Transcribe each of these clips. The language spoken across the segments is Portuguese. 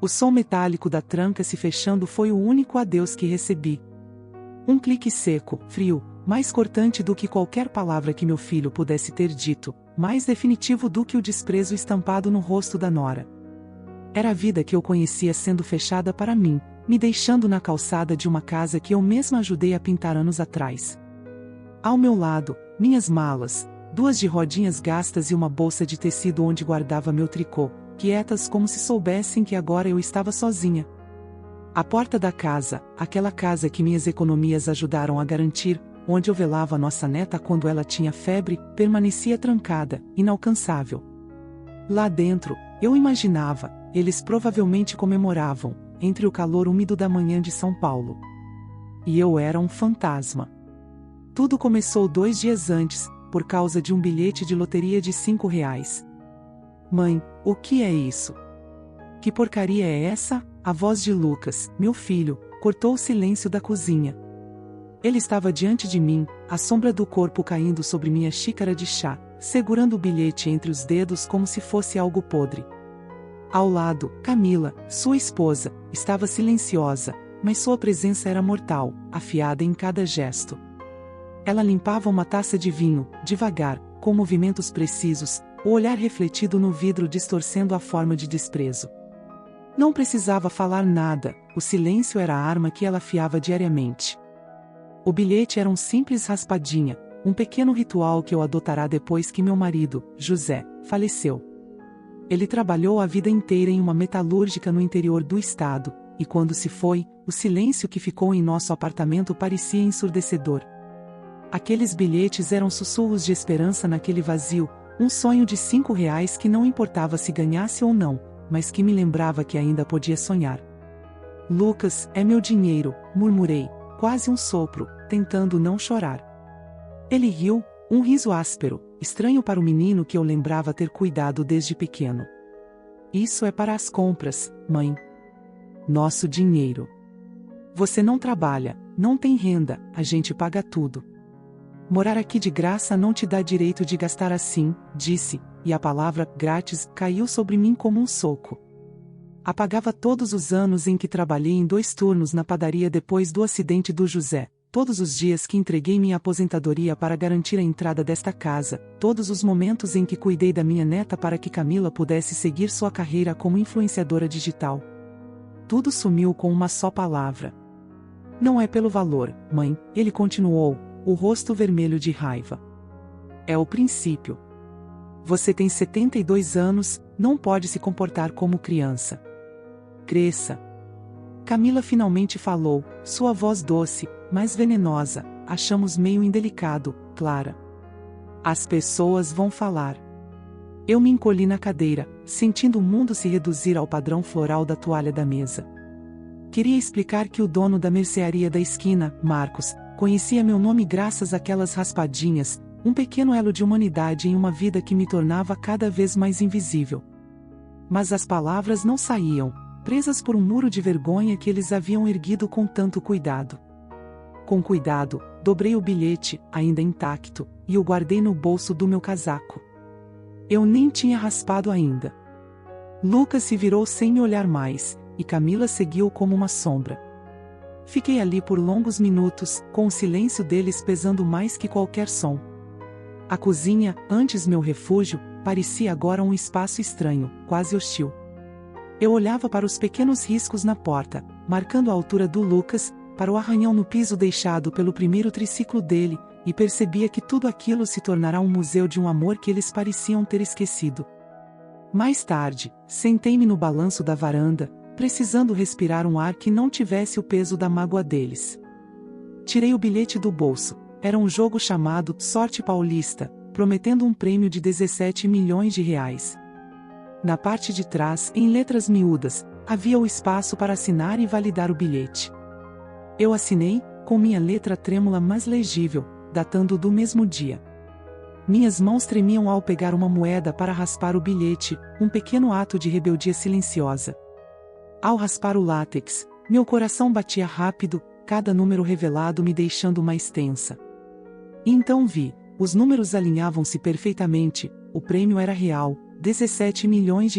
O som metálico da tranca se fechando foi o único adeus que recebi. Um clique seco, frio, mais cortante do que qualquer palavra que meu filho pudesse ter dito, mais definitivo do que o desprezo estampado no rosto da nora. Era a vida que eu conhecia sendo fechada para mim, me deixando na calçada de uma casa que eu mesma ajudei a pintar anos atrás. Ao meu lado, minhas malas, 2 de rodinhas gastas e uma bolsa de tecido onde guardava meu tricô, quietas como se soubessem que agora eu estava sozinha. A porta da casa, aquela casa que minhas economias ajudaram a garantir, onde eu velava nossa neta quando ela tinha febre, permanecia trancada, inalcançável. Lá dentro, eu imaginava, eles provavelmente comemoravam, entre o calor úmido da manhã de São Paulo. E eu era um fantasma. Tudo começou 2 dias antes, por causa de um bilhete de loteria de R$ 5. Mãe, o que é isso? Que porcaria é essa? A voz de Lucas, meu filho, cortou o silêncio da cozinha. Ele estava diante de mim, a sombra do corpo caindo sobre minha xícara de chá, segurando o bilhete entre os dedos como se fosse algo podre. Ao lado, Camila, sua esposa, estava silenciosa, mas sua presença era mortal, afiada em cada gesto. Ela limpava uma taça de vinho, devagar, com movimentos precisos, o olhar refletido no vidro distorcendo a forma de desprezo. Não precisava falar nada, o silêncio era a arma que ela afiava diariamente. O bilhete era um simples raspadinha, um pequeno ritual que eu adotará depois que meu marido, José, faleceu. Ele trabalhou a vida inteira em uma metalúrgica no interior do estado, e quando se foi, o silêncio que ficou em nosso apartamento parecia ensurdecedor. Aqueles bilhetes eram sussurros de esperança naquele vazio, um sonho de R$ 5 que não importava se ganhasse ou não, mas que me lembrava que ainda podia sonhar. Lucas, é meu dinheiro, murmurei, quase um sopro, tentando não chorar. Ele riu, um riso áspero, estranho para o menino que eu lembrava ter cuidado desde pequeno. Isso é para as compras, mãe. Nosso dinheiro. Você não trabalha, não tem renda, a gente paga tudo. Morar aqui de graça não te dá direito de gastar assim, disse, e a palavra grátis caiu sobre mim como um soco. Apagava todos os anos em que trabalhei em 2 turnos na padaria depois do acidente do José, todos os dias que entreguei minha aposentadoria para garantir a entrada desta casa, todos os momentos em que cuidei da minha neta para que Camila pudesse seguir sua carreira como influenciadora digital. Tudo sumiu com uma só palavra. Não é pelo valor, mãe, ele continuou, o rosto vermelho de raiva. É o princípio. Você tem 72 anos, não pode se comportar como criança. Cresça. Camila finalmente falou, sua voz doce, mas venenosa, achamos meio indelicado, Clara. As pessoas vão falar. Eu me encolhi na cadeira, sentindo o mundo se reduzir ao padrão floral da toalha da mesa. Queria explicar que o dono da mercearia da esquina, Marcos, conhecia meu nome graças àquelas raspadinhas, um pequeno elo de humanidade em uma vida que me tornava cada vez mais invisível. Mas as palavras não saíam, presas por um muro de vergonha que eles haviam erguido com tanto cuidado. Com cuidado, dobrei o bilhete, ainda intacto, e o guardei no bolso do meu casaco. Eu nem tinha raspado ainda. Lucas se virou sem me olhar mais, e Camila seguiu como uma sombra. Fiquei ali por longos minutos, com o silêncio deles pesando mais que qualquer som. A cozinha, antes meu refúgio, parecia agora um espaço estranho, quase hostil. Eu olhava para os pequenos riscos na porta, marcando a altura do Lucas, para o arranhão no piso deixado pelo primeiro triciclo dele, e percebia que tudo aquilo se tornará um museu de um amor que eles pareciam ter esquecido. Mais tarde, sentei-me no balanço da varanda, precisando respirar um ar que não tivesse o peso da mágoa deles. Tirei o bilhete do bolso. Era um jogo chamado Sorte Paulista, prometendo um prêmio de R$ 17 milhões. Na parte de trás, em letras miúdas, havia o espaço para assinar e validar o bilhete. Eu assinei, com minha letra trêmula mas legível, datando do mesmo dia. Minhas mãos tremiam ao pegar uma moeda para raspar o bilhete, um pequeno ato de rebeldia silenciosa. Ao raspar o látex, meu coração batia rápido, cada número revelado me deixando mais tensa. E então vi, os números alinhavam-se perfeitamente, o prêmio era real, R$ 17 milhões.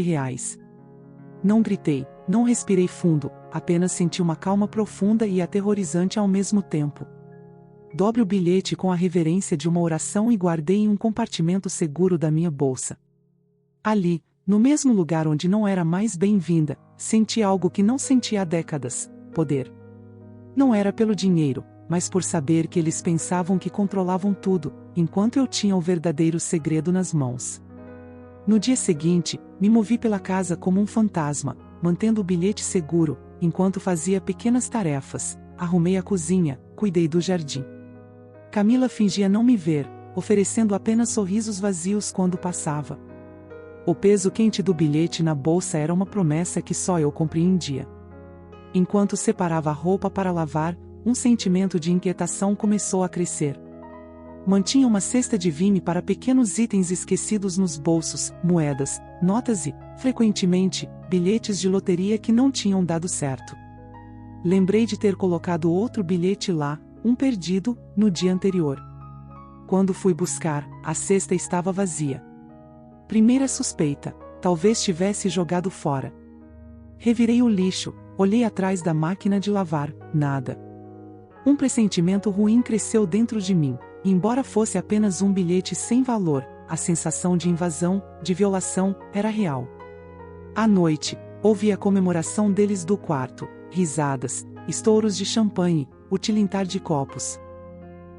Não gritei, não respirei fundo, apenas senti uma calma profunda e aterrorizante ao mesmo tempo. Dobre o bilhete com a reverência de uma oração e guardei em um compartimento seguro da minha bolsa. Ali, no mesmo lugar onde não era mais bem-vinda, senti algo que não sentia há décadas: poder. Não era pelo dinheiro, mas por saber que eles pensavam que controlavam tudo, enquanto eu tinha o verdadeiro segredo nas mãos. No dia seguinte, me movi pela casa como um fantasma, mantendo o bilhete seguro, enquanto fazia pequenas tarefas. Arrumei a cozinha, cuidei do jardim. Camila fingia não me ver, oferecendo apenas sorrisos vazios quando passava. O peso quente do bilhete na bolsa era uma promessa que só eu compreendia. Enquanto separava a roupa para lavar, um sentimento de inquietação começou a crescer. Mantinha uma cesta de vime para pequenos itens esquecidos nos bolsos, moedas, notas e, frequentemente, bilhetes de loteria que não tinham dado certo. Lembrei de ter colocado outro bilhete lá, um perdido, no dia anterior. Quando fui buscar, a cesta estava vazia. Primeira suspeita: talvez tivesse jogado fora. Revirei o lixo, olhei atrás da máquina de lavar, nada. Um pressentimento ruim cresceu dentro de mim. Embora fosse apenas um bilhete sem valor, a sensação de invasão, de violação, era real. À noite, ouvi a comemoração deles do quarto, risadas, estouros de champanhe, o tilintar de copos.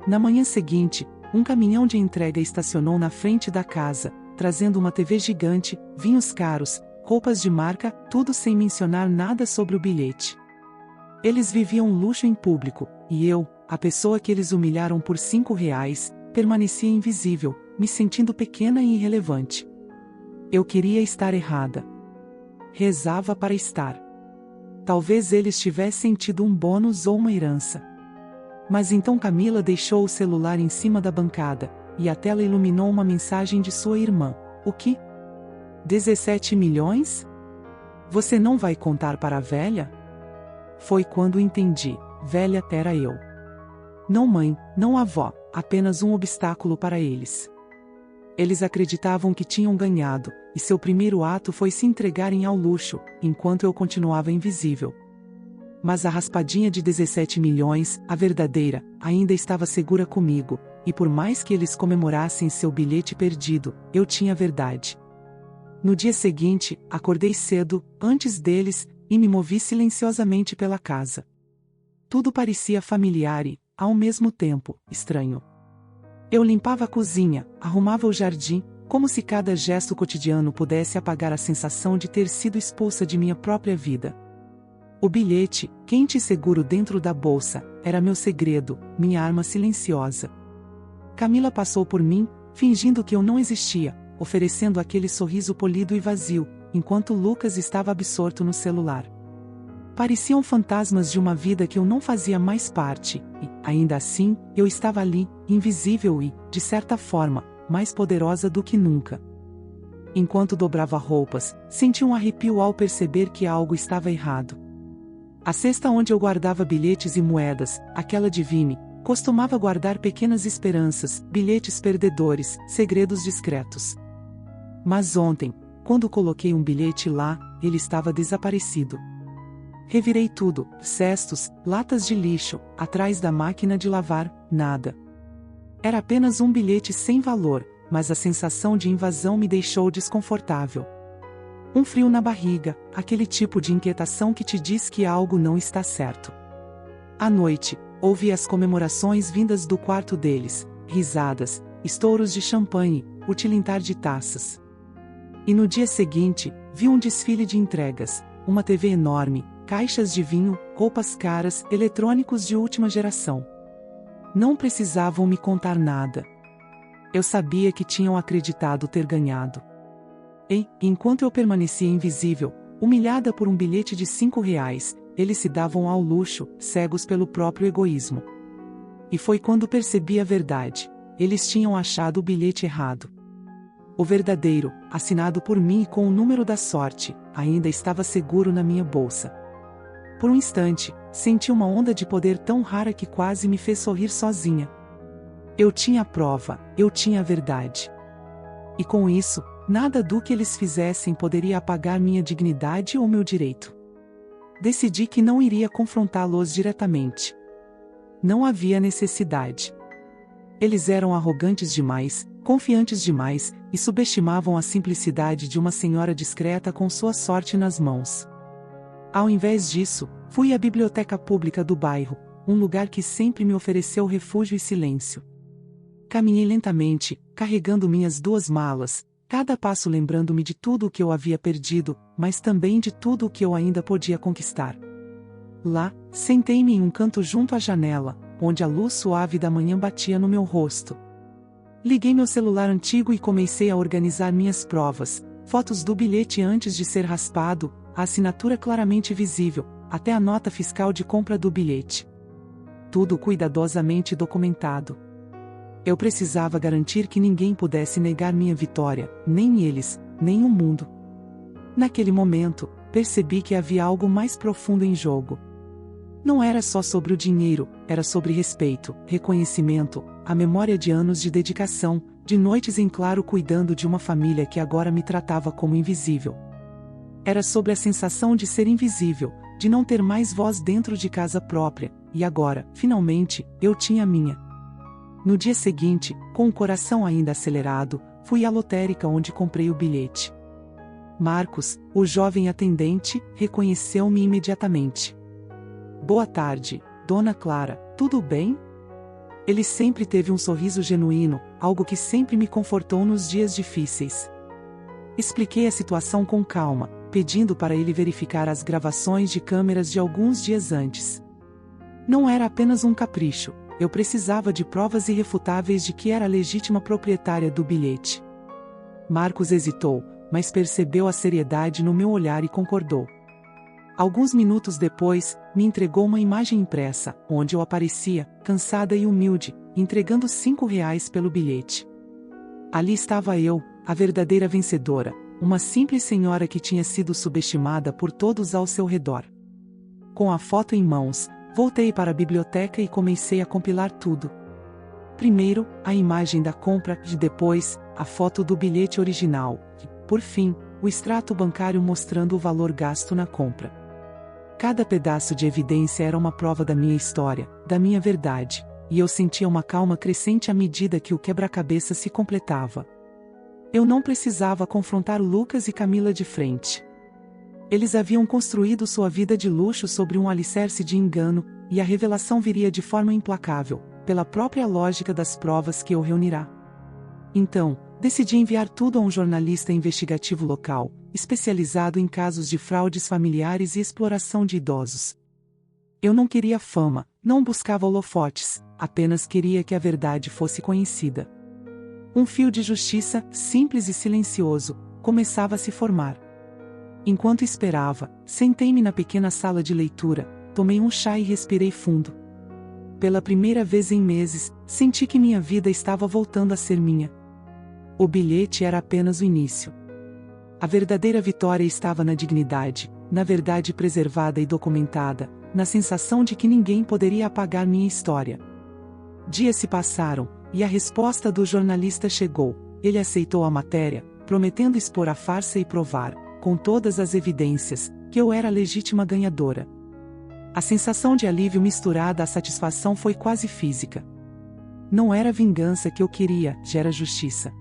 Na manhã seguinte, um caminhão de entrega estacionou na frente da casa, trazendo uma TV gigante, vinhos caros, roupas de marca, tudo sem mencionar nada sobre o bilhete. Eles viviam luxo em público, e eu, a pessoa que eles humilharam por R$ 5, permanecia invisível, me sentindo pequena e irrelevante. Eu queria estar errada. Rezava para estar. Talvez eles tivessem tido um bônus ou uma herança. Mas então Camila deixou o celular em cima da bancada, e a tela iluminou uma mensagem de sua irmã. O que? 17 milhões? Você não vai contar para a velha? Foi quando entendi: velha era eu. Não mãe, não avó, apenas um obstáculo para eles. Eles acreditavam que tinham ganhado, e seu primeiro ato foi se entregarem ao luxo, enquanto eu continuava invisível. Mas a raspadinha de 17 milhões, a verdadeira, ainda estava segura comigo, e por mais que eles comemorassem seu bilhete perdido, eu tinha a verdade. No dia seguinte, acordei cedo, antes deles, e me movi silenciosamente pela casa. Tudo parecia familiar e, ao mesmo tempo, estranho. Eu limpava a cozinha, arrumava o jardim, como se cada gesto cotidiano pudesse apagar a sensação de ter sido expulsa de minha própria vida. O bilhete, quente e seguro dentro da bolsa, era meu segredo, minha arma silenciosa. Camila passou por mim, fingindo que eu não existia, oferecendo aquele sorriso polido e vazio, enquanto Lucas estava absorto no celular. Pareciam fantasmas de uma vida que eu não fazia mais parte, e, ainda assim, eu estava ali, invisível e, de certa forma, mais poderosa do que nunca. Enquanto dobrava roupas, senti um arrepio ao perceber que algo estava errado. A cesta onde eu guardava bilhetes e moedas, aquela de Vime, costumava guardar pequenas esperanças, bilhetes perdedores, segredos discretos. Mas ontem, quando coloquei um bilhete lá, ele estava desaparecido. Revirei tudo, cestos, latas de lixo, atrás da máquina de lavar, nada. Era apenas um bilhete sem valor, mas a sensação de invasão me deixou desconfortável. Um frio na barriga, aquele tipo de inquietação que te diz que algo não está certo. À noite, ouvi as comemorações vindas do quarto deles, risadas, estouros de champanhe, o tilintar de taças. E no dia seguinte, vi um desfile de entregas, uma TV enorme, caixas de vinho, roupas caras, eletrônicos de última geração. Não precisavam me contar nada. Eu sabia que tinham acreditado ter ganhado. E, enquanto eu permanecia invisível, humilhada por um bilhete de R$ 5, eles se davam ao luxo, cegos pelo próprio egoísmo. E foi quando percebi a verdade: eles tinham achado o bilhete errado. O verdadeiro, assinado por mim e com o número da sorte, ainda estava seguro na minha bolsa. Por um instante, senti uma onda de poder tão rara que quase me fez sorrir sozinha. Eu tinha a prova, eu tinha a verdade. E com isso, nada do que eles fizessem poderia apagar minha dignidade ou meu direito. decidi que não iria confrontá-los diretamente. Não havia necessidade. Eles eram arrogantes demais, confiantes demais, e subestimavam a simplicidade de uma senhora discreta com sua sorte nas mãos. Ao invés disso, fui à biblioteca pública do bairro, um lugar que sempre me ofereceu refúgio e silêncio. Caminhei lentamente, carregando minhas 2 malas, cada passo lembrando-me de tudo o que eu havia perdido, mas também de tudo o que eu ainda podia conquistar. Lá, sentei-me em um canto junto à janela, onde a luz suave da manhã batia no meu rosto. Liguei meu celular antigo e comecei a organizar minhas provas, fotos do bilhete antes de ser raspado, a assinatura claramente visível, até a nota fiscal de compra do bilhete. Tudo cuidadosamente documentado. Eu precisava garantir que ninguém pudesse negar minha vitória, nem eles, nem o mundo. Naquele momento, percebi que havia algo mais profundo em jogo. Não era só sobre o dinheiro, era sobre respeito, reconhecimento, a memória de anos de dedicação, de noites em claro cuidando de uma família que agora me tratava como invisível. Era sobre a sensação de ser invisível, de não ter mais voz dentro de casa própria, e agora, finalmente, eu tinha a minha. No dia seguinte, com o coração ainda acelerado, fui à lotérica onde comprei o bilhete. Marcos, o jovem atendente, reconheceu-me imediatamente. Boa tarde, Dona Clara, tudo bem? Ele sempre teve um sorriso genuíno, algo que sempre me confortou nos dias difíceis. Expliquei a situação com calma, pedindo para ele verificar as gravações de câmeras de alguns dias antes. Não era apenas um capricho, eu precisava de provas irrefutáveis de que era a legítima proprietária do bilhete. Marcos hesitou, mas percebeu a seriedade no meu olhar e concordou. Alguns minutos depois, me entregou uma imagem impressa, onde eu aparecia, cansada e humilde, entregando R$5 pelo bilhete. Ali estava eu, a verdadeira vencedora, uma simples senhora que tinha sido subestimada por todos ao seu redor. Com a foto em mãos, voltei para a biblioteca e comecei a compilar tudo. Primeiro, a imagem da compra, e depois, a foto do bilhete original, e, por fim, o extrato bancário mostrando o valor gasto na compra. Cada pedaço de evidência era uma prova da minha história, da minha verdade, e eu sentia uma calma crescente à medida que o quebra-cabeça se completava. Eu não precisava confrontar Lucas e Camila de frente. Eles haviam construído sua vida de luxo sobre um alicerce de engano, e a revelação viria de forma implacável, pela própria lógica das provas que eu reunirá. Então, decidi enviar tudo a um jornalista investigativo local, especializado em casos de fraudes familiares e exploração de idosos. Eu não queria fama, não buscava holofotes, apenas queria que a verdade fosse conhecida. Um fio de justiça, simples e silencioso, começava a se formar. Enquanto esperava, sentei-me na pequena sala de leitura, tomei um chá e respirei fundo. Pela primeira vez em meses, senti que minha vida estava voltando a ser minha. O bilhete era apenas o início. A verdadeira vitória estava na dignidade, na verdade preservada e documentada, na sensação de que ninguém poderia apagar minha história. Dias se passaram, e a resposta do jornalista chegou. Ele aceitou a matéria, prometendo expor a farsa e provar, com todas as evidências, que eu era a legítima ganhadora. A sensação de alívio misturada à satisfação foi quase física. Não era vingança que eu queria, já era justiça.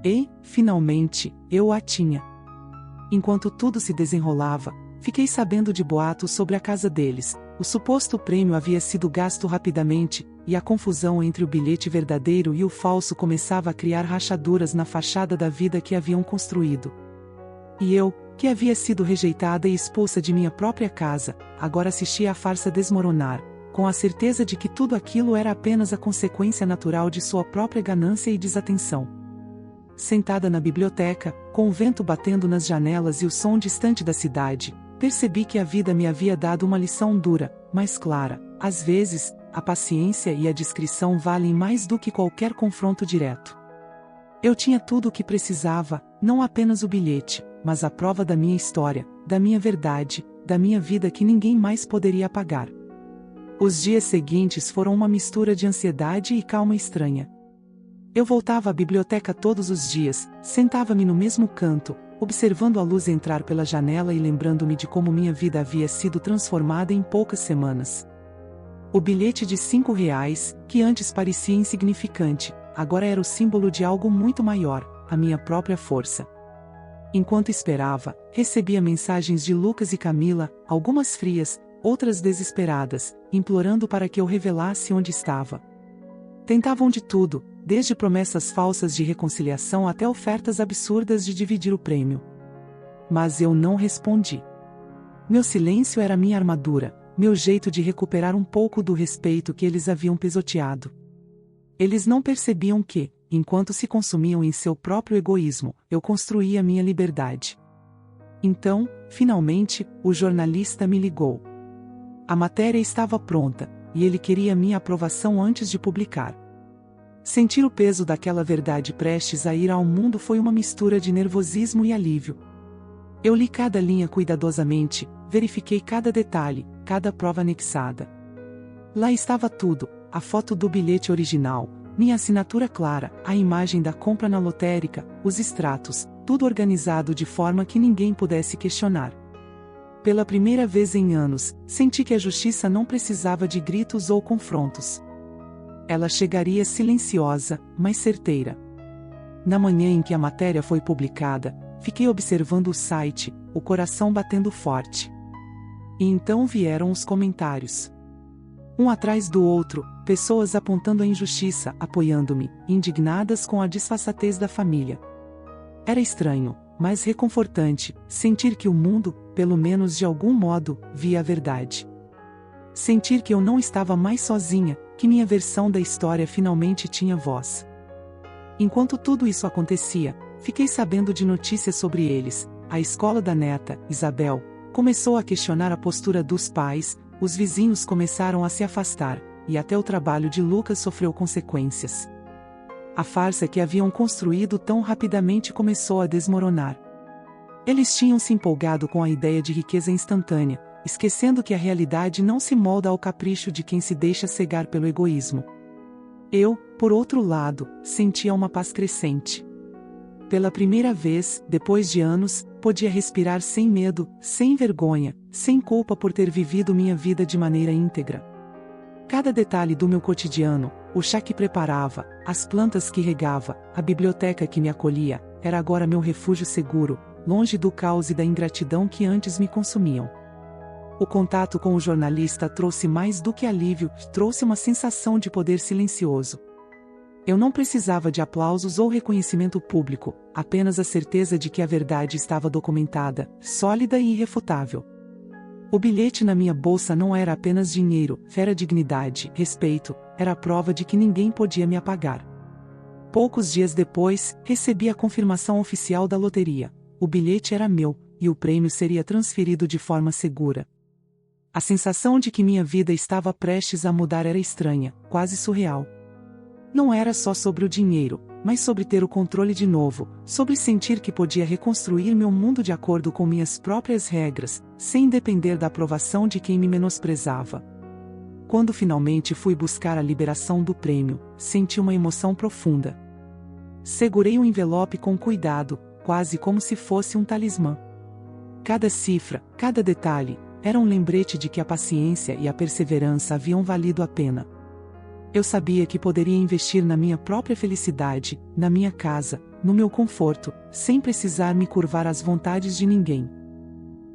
E, finalmente, eu a tinha. Enquanto tudo se desenrolava, fiquei sabendo de boatos sobre a casa deles. O suposto prêmio havia sido gasto rapidamente, e a confusão entre o bilhete verdadeiro e o falso começava a criar rachaduras na fachada da vida que haviam construído. E eu, que havia sido rejeitada e expulsa de minha própria casa, agora assistia à farsa desmoronar, com a certeza de que tudo aquilo era apenas a consequência natural de sua própria ganância e desatenção. Sentada na biblioteca, com o vento batendo nas janelas e o som distante da cidade, percebi que a vida me havia dado uma lição dura, mas clara. Às vezes, a paciência e a discrição valem mais do que qualquer confronto direto. Eu tinha tudo o que precisava, não apenas o bilhete, mas a prova da minha história, da minha verdade, da minha vida que ninguém mais poderia apagar. Os dias seguintes foram uma mistura de ansiedade e calma estranha. Eu voltava à biblioteca todos os dias, sentava-me no mesmo canto, observando a luz entrar pela janela e lembrando-me de como minha vida havia sido transformada em poucas semanas. O bilhete de R$ 5, que antes parecia insignificante, agora era o símbolo de algo muito maior, a minha própria força. Enquanto esperava, recebia mensagens de Lucas e Camila, algumas frias, outras desesperadas, implorando para que eu revelasse onde estava. Tentavam de tudo, desde promessas falsas de reconciliação até ofertas absurdas de dividir o prêmio. Mas eu não respondi. Meu silêncio era minha armadura, meu jeito de recuperar um pouco do respeito que eles haviam pisoteado. Eles não percebiam que, enquanto se consumiam em seu próprio egoísmo, eu construía minha liberdade. Então, finalmente, o jornalista me ligou. A matéria estava pronta, e ele queria minha aprovação antes de publicar. Sentir o peso daquela verdade prestes a ir ao mundo foi uma mistura de nervosismo e alívio. Eu li cada linha cuidadosamente, verifiquei cada detalhe, cada prova anexada. Lá estava tudo: a foto do bilhete original, minha assinatura clara, a imagem da compra na lotérica, os extratos, tudo organizado de forma que ninguém pudesse questionar. Pela primeira vez em anos, senti que a justiça não precisava de gritos ou confrontos. Ela chegaria silenciosa, mas certeira. Na manhã em que a matéria foi publicada, fiquei observando o site, o coração batendo forte. E então vieram os comentários. Um atrás do outro, pessoas apontando a injustiça, apoiando-me, indignadas com a disfarçatez da família. Era estranho, mas reconfortante, sentir que o mundo, pelo menos de algum modo, via a verdade. Sentir que eu não estava mais sozinha, que minha versão da história finalmente tinha voz. Enquanto tudo isso acontecia, fiquei sabendo de notícias sobre eles. A escola da neta, Isabel, começou a questionar a postura dos pais, os vizinhos começaram a se afastar, e até o trabalho de Lucas sofreu consequências. A farsa que haviam construído tão rapidamente começou a desmoronar. Eles tinham se empolgado com a ideia de riqueza instantânea, esquecendo que a realidade não se molda ao capricho de quem se deixa cegar pelo egoísmo. Eu, por outro lado, sentia uma paz crescente. Pela primeira vez, depois de anos, podia respirar sem medo, sem vergonha, sem culpa por ter vivido minha vida de maneira íntegra. Cada detalhe do meu cotidiano, o chá que preparava, as plantas que regava, a biblioteca que me acolhia, era agora meu refúgio seguro, longe do caos e da ingratidão que antes me consumiam. O contato com o jornalista trouxe mais do que alívio, trouxe uma sensação de poder silencioso. Eu não precisava de aplausos ou reconhecimento público, apenas a certeza de que a verdade estava documentada, sólida e irrefutável. O bilhete na minha bolsa não era apenas dinheiro, era dignidade, respeito, era a prova de que ninguém podia me apagar. Poucos dias depois, recebi a confirmação oficial da loteria. O bilhete era meu, e o prêmio seria transferido de forma segura. A sensação de que minha vida estava prestes a mudar era estranha, quase surreal. Não era só sobre o dinheiro, mas sobre ter o controle de novo, sobre sentir que podia reconstruir meu mundo de acordo com minhas próprias regras, sem depender da aprovação de quem me menosprezava. Quando finalmente fui buscar a liberação do prêmio, senti uma emoção profunda. Segurei o envelope com cuidado, quase como se fosse um talismã. Cada cifra, cada detalhe, era um lembrete de que a paciência e a perseverança haviam valido a pena. Eu sabia que poderia investir na minha própria felicidade, na minha casa, no meu conforto, sem precisar me curvar às vontades de ninguém.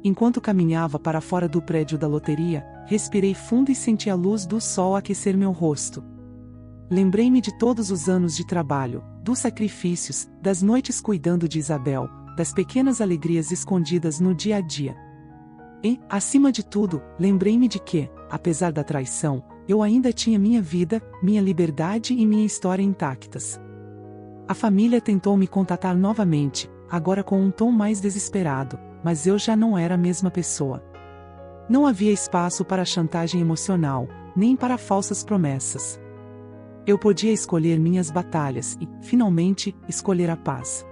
Enquanto caminhava para fora do prédio da loteria, respirei fundo e senti a luz do sol aquecer meu rosto. Lembrei-me de todos os anos de trabalho, dos sacrifícios, das noites cuidando de Isabel, das pequenas alegrias escondidas no dia a dia. E, acima de tudo, lembrei-me de que, apesar da traição, eu ainda tinha minha vida, minha liberdade e minha história intactas. A família tentou me contatar novamente, agora com um tom mais desesperado, mas eu já não era a mesma pessoa. Não havia espaço para chantagem emocional, nem para falsas promessas. Eu podia escolher minhas batalhas e, finalmente, escolher a paz.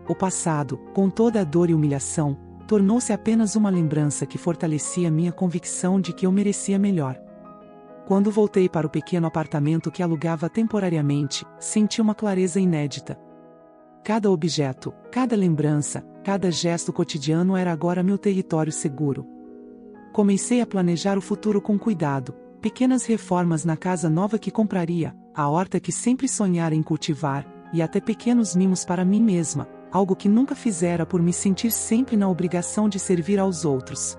O passado, com toda a dor e humilhação, tornou-se apenas uma lembrança que fortalecia minha convicção de que eu merecia melhor. Quando voltei para o pequeno apartamento que alugava temporariamente, senti uma clareza inédita. Cada objeto, cada lembrança, Cada gesto cotidiano era agora meu território seguro. Comecei a planejar o futuro com cuidado, pequenas reformas na casa nova que compraria, a horta que sempre sonhara em cultivar, e até pequenos mimos para mim mesma, algo que nunca fizera por me sentir sempre na obrigação de servir aos outros.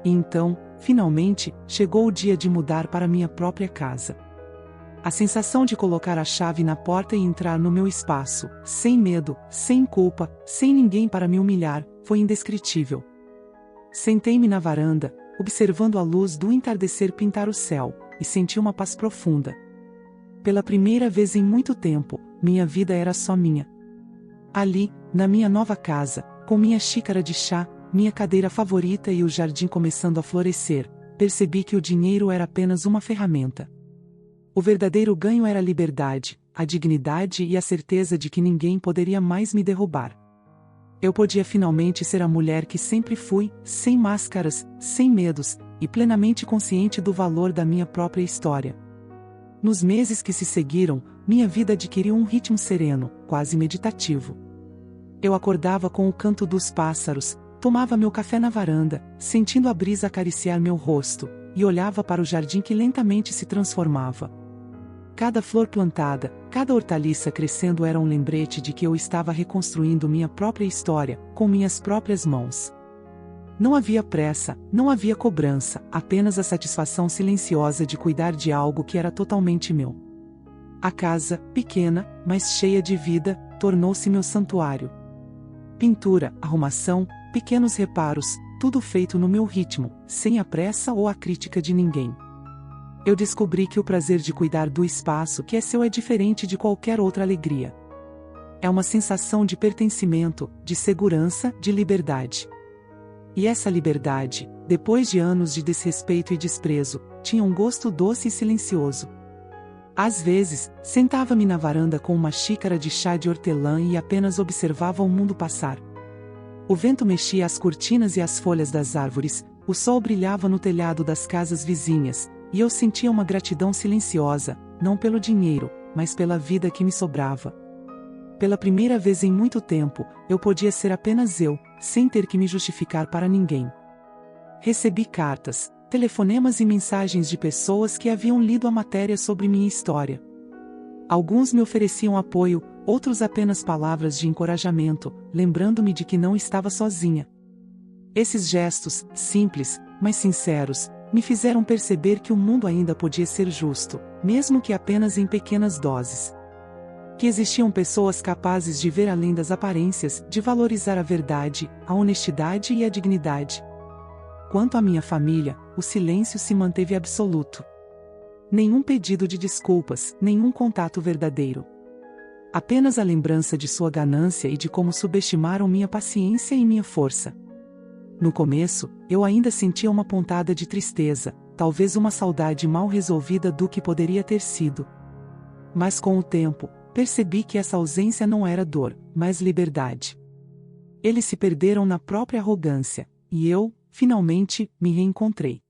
E então, finalmente, chegou o dia de mudar para minha própria casa. A sensação de colocar a chave na porta e entrar no meu espaço, sem medo, sem culpa, sem ninguém para me humilhar, foi indescritível. Sentei-me na varanda, observando a luz do entardecer pintar o céu, e senti uma paz profunda. Pela primeira vez em muito tempo, minha vida era só minha. Ali, na minha nova casa, com minha xícara de chá, minha cadeira favorita e o jardim começando a florescer, percebi que o dinheiro era apenas uma ferramenta. O verdadeiro ganho era a liberdade, a dignidade e a certeza de que ninguém poderia mais me derrubar. Eu podia finalmente ser a mulher que sempre fui, sem máscaras, sem medos, e plenamente consciente do valor da minha própria história. Nos meses que se seguiram, minha vida adquiriu um ritmo sereno, quase meditativo. Eu acordava com o canto dos pássaros, tomava meu café na varanda, sentindo a brisa acariciar meu rosto, e olhava para o jardim que lentamente se transformava. Cada flor plantada, cada hortaliça crescendo era um lembrete de que eu estava reconstruindo minha própria história, com minhas próprias mãos. Não havia pressa, não havia cobrança, apenas a satisfação silenciosa de cuidar de algo que era totalmente meu. A casa, pequena, mas cheia de vida, tornou-se meu santuário. Pintura, arrumação, pequenos reparos, tudo feito no meu ritmo, sem a pressa ou a crítica de ninguém. Eu descobri que o prazer de cuidar do espaço que é seu é diferente de qualquer outra alegria. É uma sensação de pertencimento, de segurança, de liberdade. E essa liberdade, depois de anos de desrespeito e desprezo, tinha um gosto doce e silencioso. Às vezes, sentava-me na varanda com uma xícara de chá de hortelã e apenas observava o mundo passar. O vento mexia as cortinas e as folhas das árvores, o sol brilhava no telhado das casas vizinhas, e eu sentia uma gratidão silenciosa, não pelo dinheiro, mas pela vida que me sobrava. Pela primeira vez em muito tempo, eu podia ser apenas eu, sem ter que me justificar para ninguém. Recebi cartas, telefonemas e mensagens de pessoas que haviam lido a matéria sobre minha história. Alguns me ofereciam apoio, outros apenas palavras de encorajamento, lembrando-me de que não estava sozinha. Esses gestos, simples, mas sinceros, me fizeram perceber que o mundo ainda podia ser justo, mesmo que apenas em pequenas doses. Que existiam pessoas capazes de ver além das aparências, de valorizar a verdade, a honestidade e a dignidade. Quanto à minha família, o silêncio se manteve absoluto. Nenhum pedido de desculpas, nenhum contato verdadeiro. Apenas a lembrança de sua ganância e de como subestimaram minha paciência e minha força. No começo, eu ainda sentia uma pontada de tristeza, talvez uma saudade mal resolvida do que poderia ter sido. Mas com o tempo, percebi que essa ausência não era dor, mas liberdade. Eles se perderam na própria arrogância, e eu, finalmente, me reencontrei.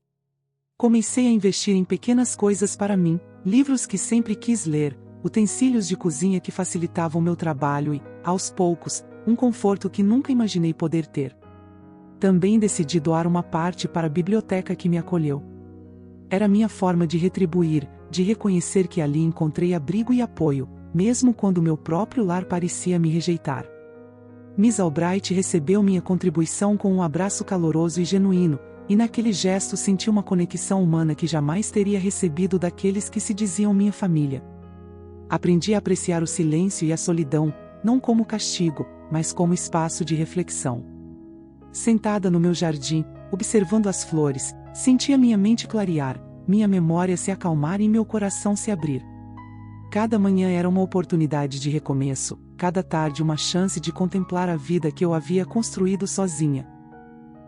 Comecei a investir em pequenas coisas para mim, livros que sempre quis ler, utensílios de cozinha que facilitavam meu trabalho e, aos poucos, um conforto que nunca imaginei poder ter. Também decidi doar uma parte para a biblioteca que me acolheu. Era minha forma de retribuir, de reconhecer que ali encontrei abrigo e apoio, mesmo quando meu próprio lar parecia me rejeitar. Miss Albright recebeu minha contribuição com um abraço caloroso e genuíno, e naquele gesto senti uma conexão humana que jamais teria recebido daqueles que se diziam minha família. Aprendi a apreciar o silêncio e a solidão, não como castigo, mas como espaço de reflexão. Sentada no meu jardim, observando as flores, sentia minha mente clarear, minha memória se acalmar e meu coração se abrir. Cada manhã era uma oportunidade de recomeço, cada tarde uma chance de contemplar a vida que eu havia construído sozinha.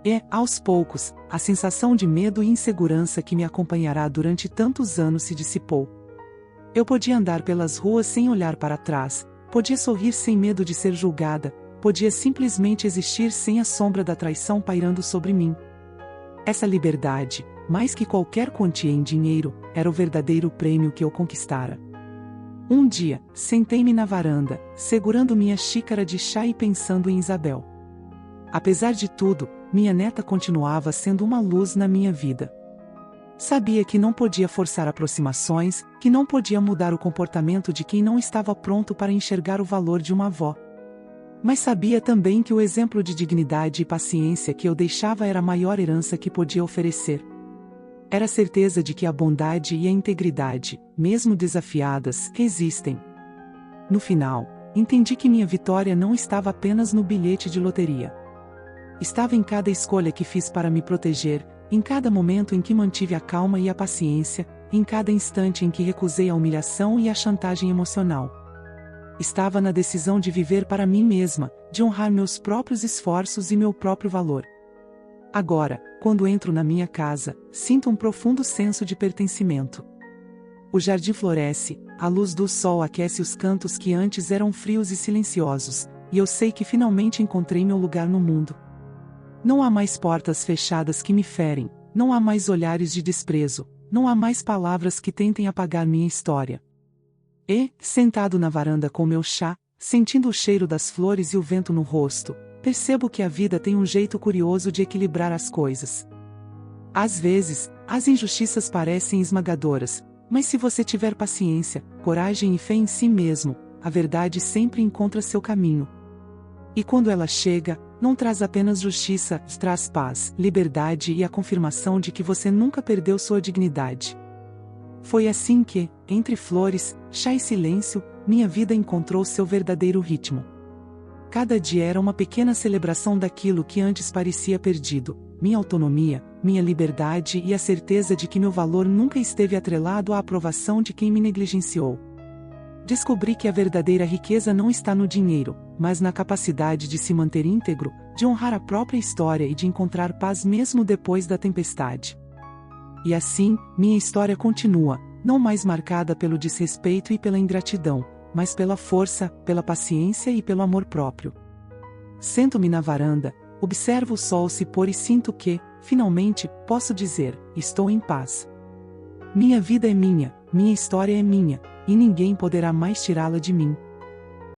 E, aos poucos, a sensação de medo e insegurança que me acompanhará durante tantos anos se dissipou. Eu podia andar pelas ruas sem olhar para trás, podia sorrir sem medo de ser julgada, podia simplesmente existir sem a sombra da traição pairando sobre mim. Essa liberdade, mais que qualquer quantia em dinheiro, era o verdadeiro prêmio que eu conquistara. Um dia, sentei-me na varanda, segurando minha xícara de chá e pensando em Isabel. Apesar de tudo, minha neta continuava sendo uma luz na minha vida. Sabia que não podia forçar aproximações, que não podia mudar o comportamento de quem não estava pronto para enxergar o valor de uma avó. Mas sabia também que o exemplo de dignidade e paciência que eu deixava era a maior herança que podia oferecer. Era a certeza de que a bondade e a integridade, mesmo desafiadas, existem. No final, entendi que minha vitória não estava apenas no bilhete de loteria. Estava em cada escolha que fiz para me proteger, em cada momento em que mantive a calma e a paciência, em cada instante em que recusei a humilhação e a chantagem emocional. Estava na decisão de viver para mim mesma, de honrar meus próprios esforços e meu próprio valor. Agora, quando entro na minha casa, sinto um profundo senso de pertencimento. O jardim floresce, a luz do sol aquece os cantos que antes eram frios e silenciosos, e eu sei que finalmente encontrei meu lugar no mundo. Não há mais portas fechadas que me ferem, não há mais olhares de desprezo, não há mais palavras que tentem apagar minha história. E, sentado na varanda com meu chá, sentindo o cheiro das flores e o vento no rosto, percebo que a vida tem um jeito curioso de equilibrar as coisas. Às vezes, as injustiças parecem esmagadoras, mas se você tiver paciência, coragem e fé em si mesmo, a verdade sempre encontra seu caminho. E quando ela chega, não traz apenas justiça, traz paz, liberdade e a confirmação de que você nunca perdeu sua dignidade. Foi assim que, entre flores, chá e silêncio, minha vida encontrou seu verdadeiro ritmo. Cada dia era uma pequena celebração daquilo que antes parecia perdido, minha autonomia, minha liberdade e a certeza de que meu valor nunca esteve atrelado à aprovação de quem me negligenciou. Descobri que a verdadeira riqueza não está no dinheiro, mas na capacidade de se manter íntegro, de honrar a própria história e de encontrar paz mesmo depois da tempestade. E assim, minha história continua, não mais marcada pelo desrespeito e pela ingratidão, mas pela força, pela paciência e pelo amor próprio. Sento-me na varanda, observo o sol se pôr e sinto que, finalmente, posso dizer, estou em paz. Minha vida é minha história é minha, e ninguém poderá mais tirá-la de mim.